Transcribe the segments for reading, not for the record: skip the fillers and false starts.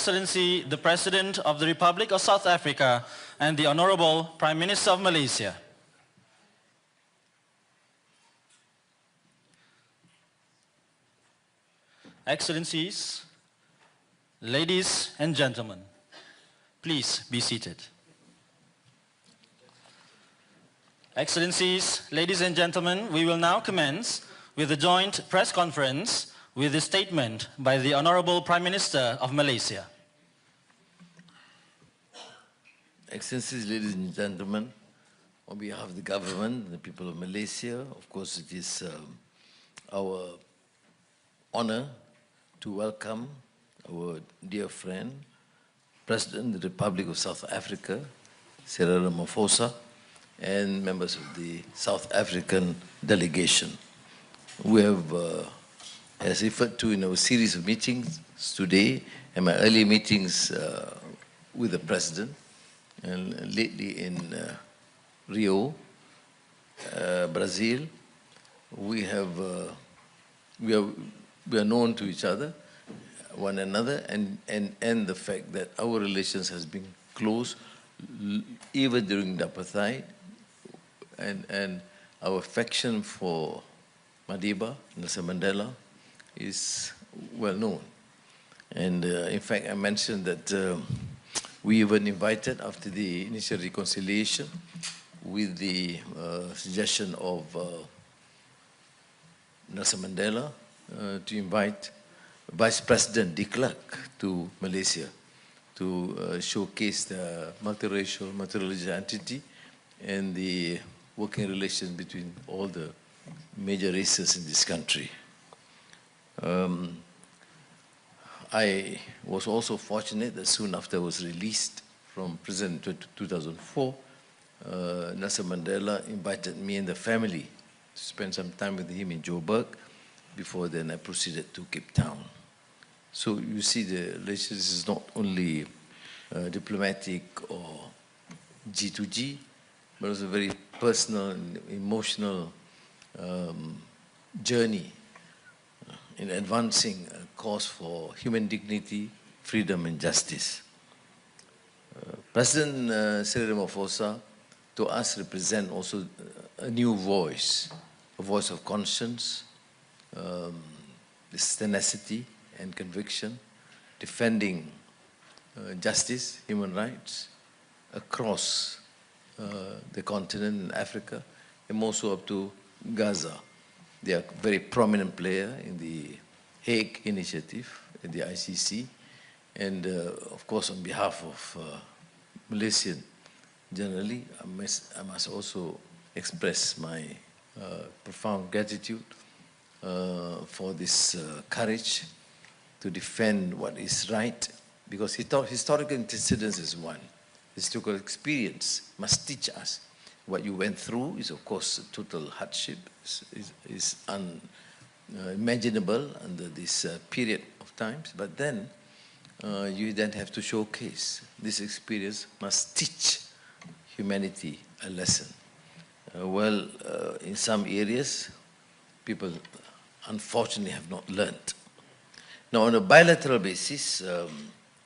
Excellency, the President of the Republic of South Africa and the Honorable Prime Minister of Malaysia. Excellencies, ladies and gentlemen, please be seated. Excellencies, ladies and gentlemen, we will now commence with the joint press conference with a statement by the Honorable Prime Minister of Malaysia. Excellencies, ladies and gentlemen, on behalf of the government, the people of Malaysia, of course it is our honor to welcome our dear friend, President of the Republic of South Africa, Cyril Ramaphosa, and members of the South African delegation. We have, as referred to in our series of meetings today, and my early meetings with the President, and lately in Rio, Brazil, we are known to each other, one another, and the fact that our relations has been close even during the apartheid, and our affection for Madiba, Nelson Mandela, is well known. And in fact, I mentioned that we even invited, after the initial reconciliation, with the suggestion of Nelson Mandela, to invite Vice President de Klerk to Malaysia to showcase the multiracial, multireligious entity and the working relations between all the major races in this country. I was also fortunate that soon after I was released from prison in 2004, Nelson Mandela invited me and the family to spend some time with him in Joburg. Before then, I proceeded to Cape Town. So you see, the relations is not only diplomatic or G2G, but also a very personal and emotional journey in advancing a cause for human dignity, freedom, and justice. President Cyril Ramaphosa, to us, represent also a new voice, a voice of conscience, this tenacity and conviction, defending justice, human rights across the continent in Africa, and also up to Gaza. They are a very prominent player in the Hague Initiative at the ICC, and of course on behalf of Malaysian generally, I must also express my profound gratitude for this courage to defend what is right, because historical antecedents is one. Historical experience must teach us. What you went through is, of course, a total hardship, is unimaginable under this period of times, but then you then have to showcase this experience must teach humanity a lesson. In some areas, people unfortunately have not learned. Now, on a bilateral basis,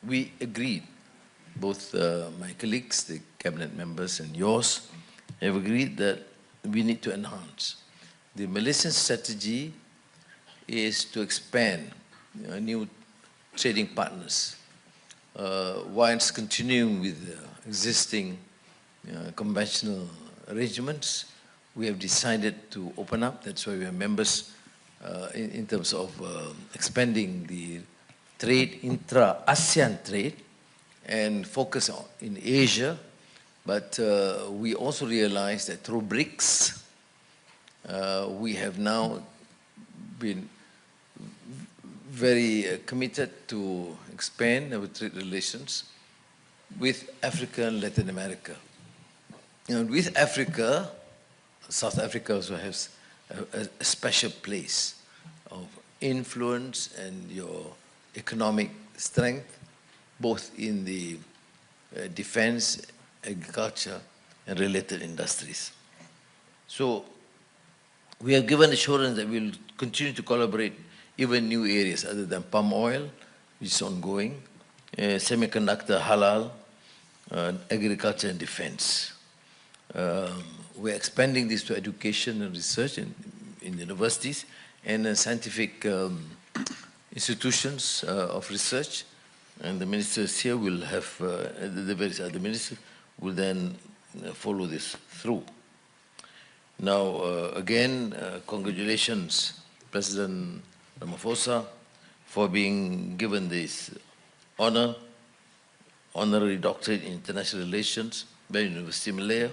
we agreed, both my colleagues, the cabinet members, and yours, have agreed that we need to enhance. The Malaysian strategy is to expand new trading partners, whilst continuing with existing conventional arrangements. We have decided to open up. That's why we are members in terms of expanding the trade, intra-ASEAN trade, and focus on in Asia. But we also realize that through BRICS, we have now been very committed to expand our trade relations with Africa and Latin America. And with Africa, South Africa also has a special place of influence and your economic strength, both in the defense, agriculture, and related industries. So we have given assurance that we will continue to collaborate even new areas other than palm oil, which is ongoing, semiconductor, halal, agriculture and defense. We're expanding this to education and research in universities and scientific institutions of research. And the ministers here will have, the various other ministers will then follow this through. Now, again, congratulations, President Ramaphosa, for being given this honor, honorary doctorate in international relations by Universiti Malaya.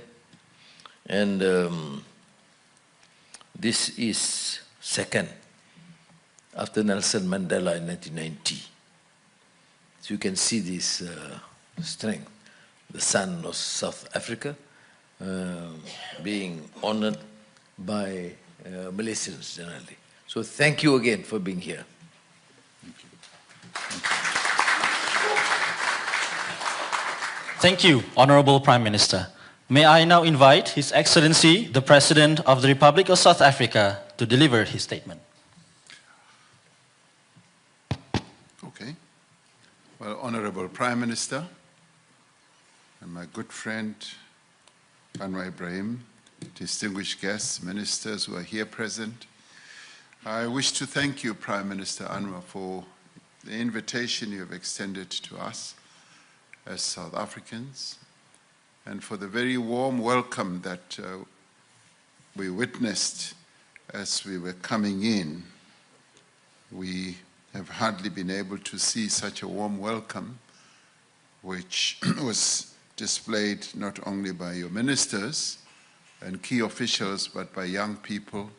And this is second after Nelson Mandela in 1990. So you can see this strength, the son of South Africa being honored by Malaysians generally. So thank you again for being here. Thank you, Honorable Prime Minister. May I now invite His Excellency, the President of the Republic of South Africa, to deliver his statement. Okay. Well, Honorable Prime Minister and my good friend Anwar Ibrahim, distinguished guests, ministers who are here present, I wish to thank you, Prime Minister Anwar, for the invitation you have extended to us as South Africans, and for the very warm welcome that we witnessed as we were coming in. We have hardly been able to see such a warm welcome, which was displayed not only by your ministers and key officials, but by young people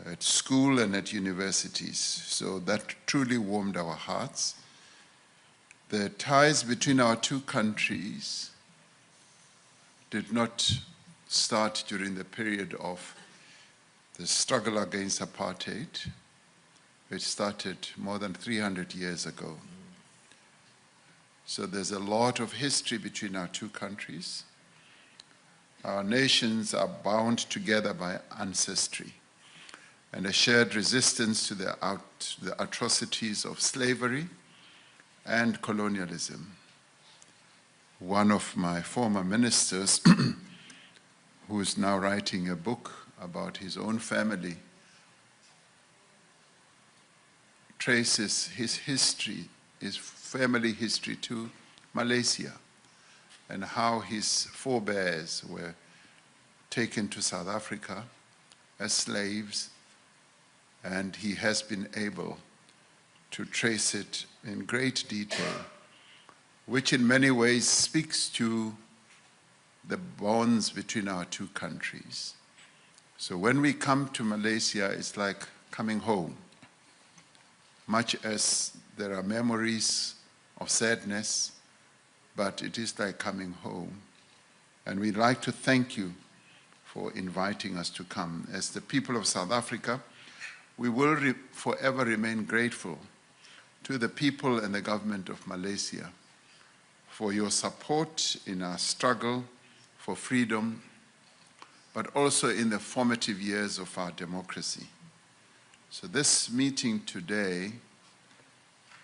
at school and at universities. So that truly warmed our hearts. The ties between our two countries did not start during the period of the struggle against apartheid. It started more than 300 years ago. So there's a lot of history between our two countries. Our nations are bound together by ancestry and a shared resistance to the atrocities of slavery and colonialism. One of my former ministers, who is now writing a book about his own family, traces his history, his family history to Malaysia, and how his forebears were taken to South Africa as slaves, and he has been able to trace it in great detail, which in many ways speaks to the bonds between our two countries. So when we come to Malaysia, it's like coming home. Much as there are memories of sadness, but it is like coming home. And we'd like to thank you for inviting us to come. As the people of South Africa, we will forever remain grateful to the people and the government of Malaysia for your support in our struggle for freedom, but also in the formative years of our democracy. So this meeting today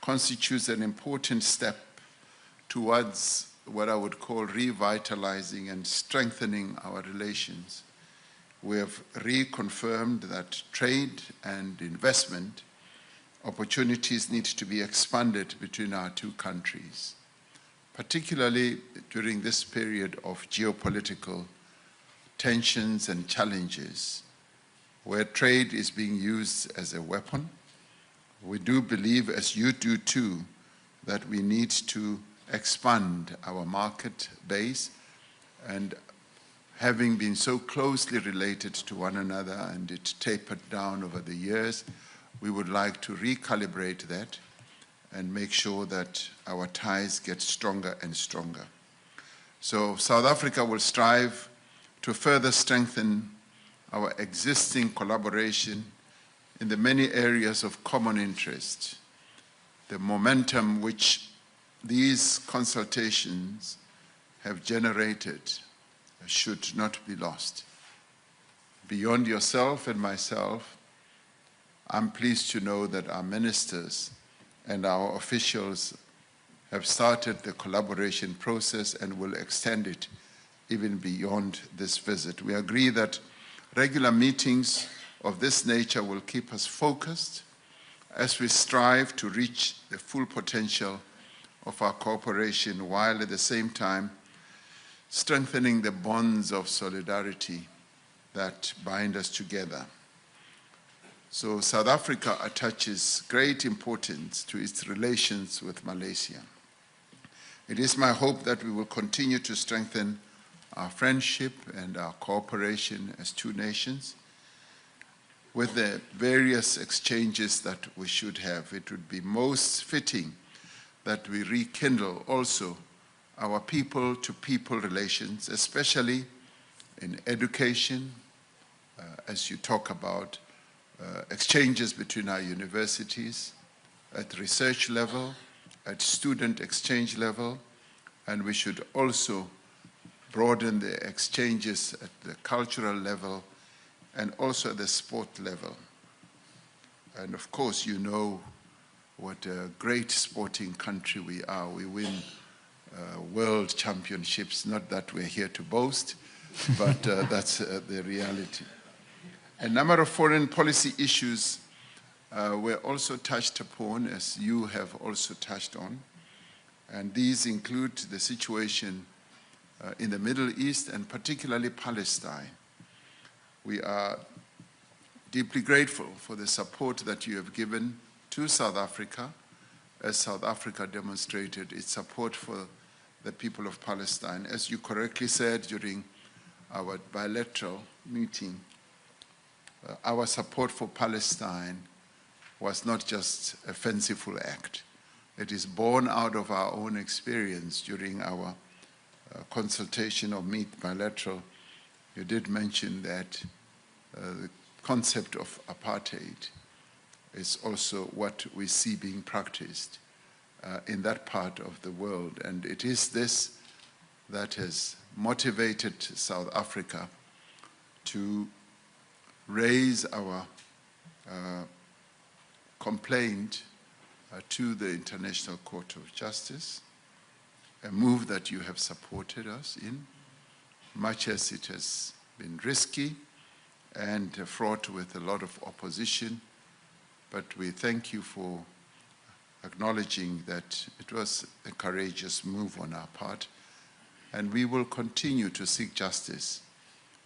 constitutes an important step towards what I would call revitalizing and strengthening our relations. We have reconfirmed that trade and investment opportunities need to be expanded between our two countries, particularly during this period of geopolitical tensions and challenges, where trade is being used as a weapon. We do believe, as you do too, that we need to expand our market base, and having been so closely related to one another and it tapered down over the years, we would like to recalibrate that and make sure that our ties get stronger and stronger. So South Africa will strive to further strengthen our existing collaboration in the many areas of common interest. The momentum which these consultations have generated should not be lost. Beyond yourself and myself, I'm pleased to know that our ministers and our officials have started the collaboration process and will extend it even beyond this visit. We agree that regular meetings of this nature will keep us focused as we strive to reach the full potential of our cooperation, while at the same time strengthening the bonds of solidarity that bind us together. So South Africa attaches great importance to its relations with Malaysia. It is my hope that we will continue to strengthen our friendship and our cooperation as two nations with the various exchanges that we should have. It would be most fitting that we rekindle also our people-to-people relations, especially in education, as you talk about exchanges between our universities, at research level, at student exchange level, and we should also broaden the exchanges at the cultural level and also at the sport level. And of course, you know what a great sporting country we are. We win world championships, not that we're here to boast, but that's the reality. A number of foreign policy issues were also touched upon, as you have also touched on, and these include the situation in the Middle East and particularly Palestine. We are deeply grateful for the support that you have given to South Africa, as South Africa demonstrated its support for the people of Palestine. As you correctly said during our bilateral meeting, our support for Palestine was not just a fanciful act. It is born out of our own experience during our consultation or bilateral. You did mention that the concept of apartheid is also what we see being practiced in that part of the world. And it is this that has motivated South Africa to raise our complaint to the International Court of Justice, a move that you have supported us in, much as it has been risky and fraught with a lot of opposition. But we thank you for acknowledging that it was a courageous move on our part, and we will continue to seek justice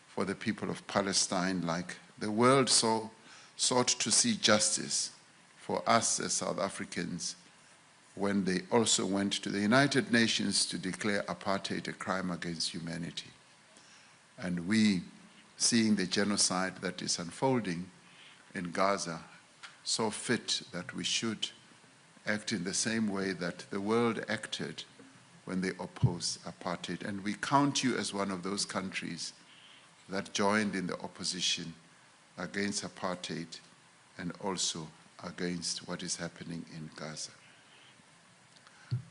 for the people of Palestine, like the world sought to see justice for us as South Africans when they also went to the United Nations to declare apartheid a crime against humanity. And we, seeing the genocide that is unfolding in Gaza, saw fit that we should act in the same way that the world acted when they opposed apartheid. And we count you as one of those countries that joined in the opposition against apartheid and also against what is happening in Gaza.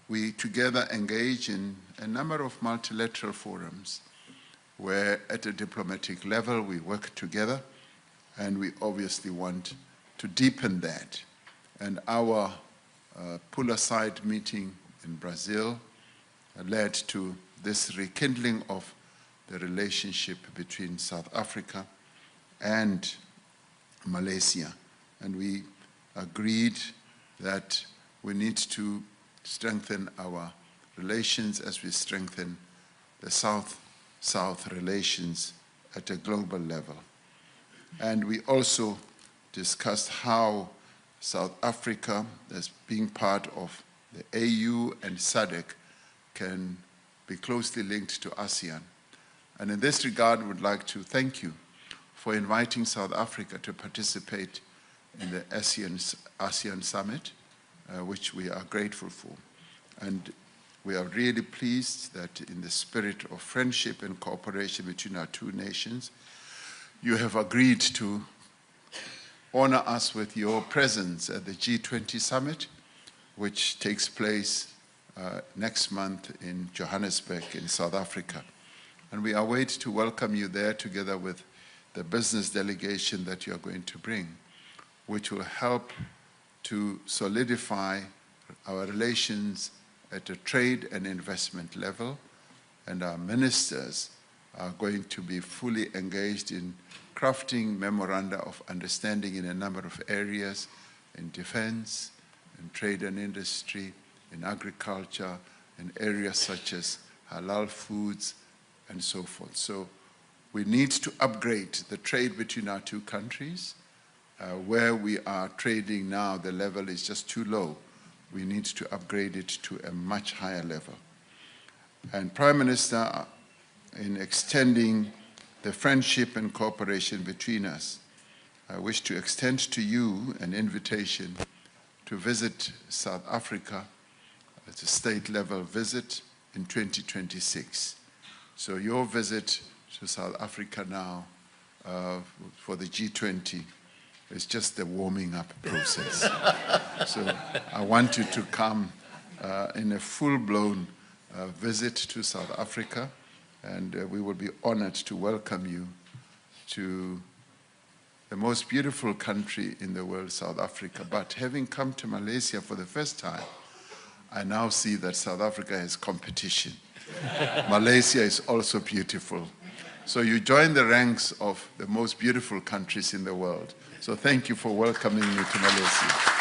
We together engage in a number of multilateral forums where at a diplomatic level we work together, and we obviously want to deepen that. And our pull-aside meeting in Brazil led to this rekindling of the relationship between South Africa and Malaysia. And we agreed that we need to strengthen our relations as we strengthen the South-South relations at a global level. And we also discussed how South Africa, as being part of the AU and SADC, can be closely linked to ASEAN. And in this regard, I would like to thank you for inviting South Africa to participate in the ASEAN Summit, which we are grateful for. And we are really pleased that in the spirit of friendship and cooperation between our two nations, you have agreed to honor us with your presence at the G20 Summit, which takes place next month in Johannesburg in South Africa. And we await to welcome you there together with the business delegation that you are going to bring, which will help to solidify our relations at a trade and investment level, and our ministers are going to be fully engaged in crafting memoranda of understanding in a number of areas, in defense, in trade and industry, in agriculture, in areas such as halal foods, and so forth. So we need to upgrade the trade between our two countries. Where we are trading now, the level is just too low. We need to upgrade it to a much higher level. And Prime Minister, in extending the friendship and cooperation between us, I wish to extend to you an invitation to visit South Africa at a state-level visit in 2026. So your visit to South Africa now for the G20 is just the warming up process. So I want you to come in a full-blown visit to South Africa, and we will be honored to welcome you to the most beautiful country in the world, South Africa. But having come to Malaysia for the first time, I now see that South Africa has competition. Malaysia is also beautiful. So you join the ranks of the most beautiful countries in the world. So thank you for welcoming me to Malaysia.